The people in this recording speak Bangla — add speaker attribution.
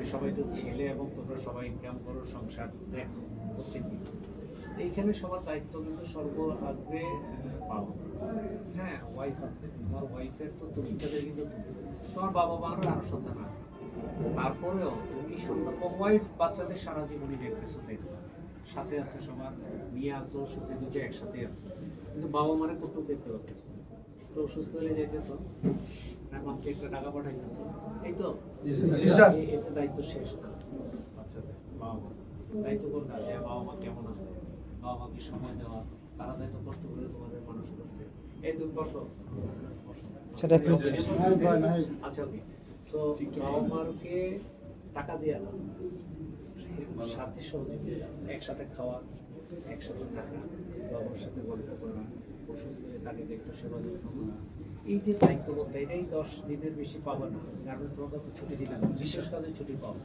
Speaker 1: মানে সবাই তো ছেলে এবং তোমরা সবাই ইনকাম করো, সংসার দেখো প্রত্যেকদিন। এইখানে সবার দায়িত্ব কিন্তু সর্ব আগে পাও। হ্যাঁ, ওয়াইফ আছে, তোমার ওয়াইফের তো তুমি তাদের কিন্তু তোমার বাবা মারও আরো সন্তান আছে, তারপরেও তুমি সন্তান ওয়াইফ বাচ্চাদের সারা জীবনই দেখতেছো, দেখবা সাথে আছে, সবার নিয়ে আসো, সুখে দুঃখে একসাথে আছো, কিন্তু বাবা মারে কত দেখতে পাচ্ছো, তো অসুস্থ হয়ে যাইতেছো, মাত্র একটা টাকা পাঠাইতেছো, এই তো এতে দায়িত্ব শেষ না। বাচ্চাদের বাবা মা দায়িত্ব কোনটা, যে বাবা মা কেমন আছে, বাবা মাকে সময় দেওয়া, তারা যাইতো কষ্ট করে তোমাদের মানুষ করছে। এই তুমি বসো, আচ্ছা ওকে। তো বাবা মাকে টাকা দিয়ে না, সাথে সহযোগিতা, একসাথে খাওয়া, একসাথে থাকা, বাবার সাথে গল্প করা, অসুস্থ হয়ে তাকে যে একটু সেবা যত্ন করা, এই যে দায়িত্ববোধটা, এটাই 10 দিনের বেশি পাবো না। গার্মেন্টস তোমাকে তো ছুটি দিলাম, বিশেষ কাজে ছুটি পাবো,